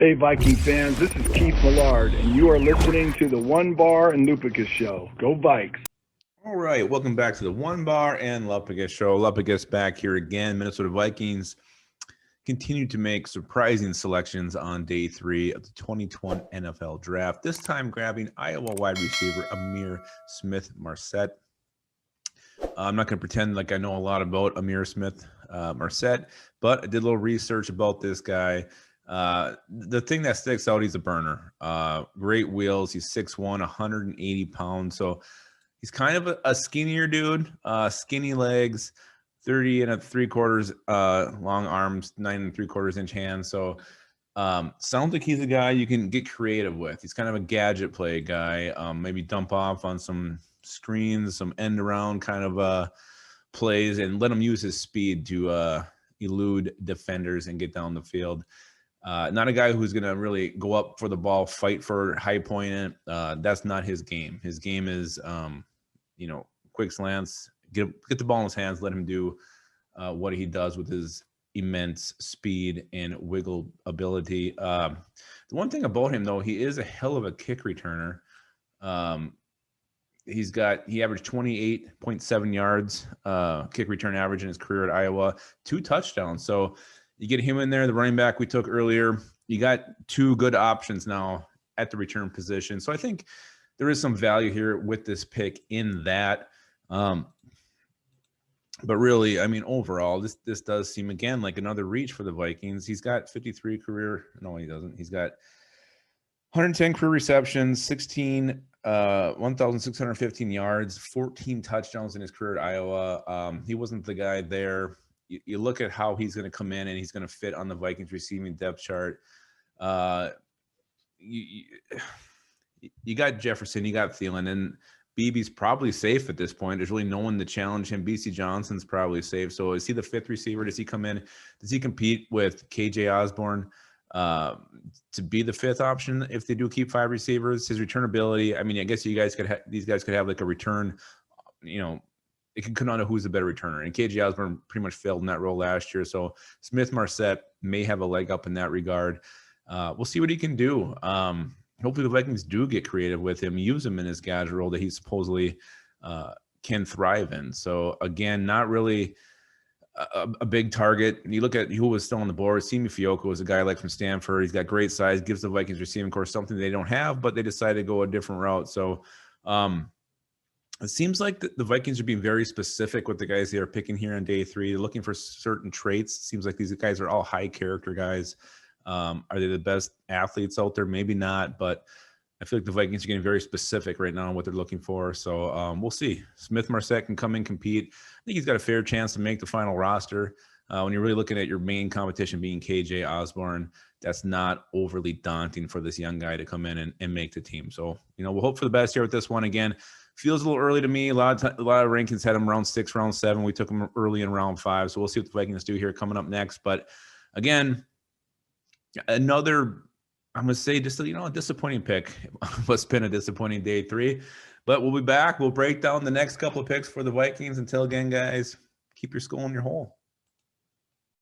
Hey, Viking fans, this is Keith Millard, and you are listening to the One Bar and Lupicus Show. Go Vikes! All right, welcome back to the One Bar and Lupicus Show. Lupicus back here again. Minnesota Vikings continue to make surprising selections on day 3 of the 2020 NFL Draft. This time grabbing Iowa wide receiver Ihmir Smith-Marsette. I'm not going to pretend like I know a lot about Ihmir Smith-Marsette, but I did a little research about this guy. The thing that sticks out, he's a burner. Great wheels. He's 6'1", 180 pounds. So he's kind of a skinnier dude, skinny legs, 30 3/4 long arms, 9 3/4 inch hands. So sounds like he's a guy you can get creative with. He's kind of a gadget play guy. Maybe dump off on some screens, some end around kind of plays, and let him use his speed to elude defenders and get down the field. Not a guy who's going to really go up for the ball, fight for high point it. That's not his game. His game is, quick slants, get the ball in his hands, let him do what he does with his immense speed and wiggle ability. The one thing about him, though, he is a hell of a kick returner. He averaged 28.7 yards kick return average in his career at Iowa, 2 touchdowns. So you get him in there, the running back we took earlier. You got 2 good options now at the return position. So I think there is some value here with this pick in that. But really, I mean, overall, this does seem, again, like another reach for the Vikings. He's got 53 career. No, he doesn't. He's got 110 career receptions, 1,615 yards, 14 touchdowns in his career at Iowa. He wasn't the guy there. You look at how he's going to come in and he's going to fit on the Vikings receiving depth chart. You got Jefferson, you got Thielen, and BB's probably safe at this point. There's really no one to challenge him. BC Johnson's probably safe. So is he the 5th receiver? Does he come in? Does he compete with KJ Osborne to be the 5th option if they do keep 5 receivers? His returnability, I mean, I guess these guys could have like a return, it can come down to who's the better returner. And KJ Osborne pretty much failed in that role last year. So Smith-Marsette may have a leg up in that regard. We'll see what he can do. Hopefully the Vikings do get creative with him, use him in his gadget role that he supposedly can thrive in. So again, not really a big target. You look at who was still on the board. Simi Fioco was a guy like from Stanford. He's got great size, gives the Vikings receiving corps something they don't have, but they decided to go a different route. So it seems like the Vikings are being very specific with the guys they are picking here on day 3. They're looking for certain traits. It seems like these guys are all high character guys. Are they the best athletes out there? Maybe not, but I feel like the Vikings are getting very specific right now on what they're looking for. So we'll see. Smith-Marsette can come and compete. I think he's got a fair chance to make the final roster. When you're really looking at your main competition being KJ Osborne, that's not overly daunting for this young guy to come in and make the team. So, we'll hope for the best here with this one. Again, feels a little early to me. A lot of rankings had him round 6, round 7. We took him early in round 5. So we'll see what the Vikings do here coming up next. But again, another, I'm going to say just, a disappointing pick. What's been a disappointing day 3. But we'll be back. We'll break down the next couple of picks for the Vikings. Until again, guys, keep your skull in your hole.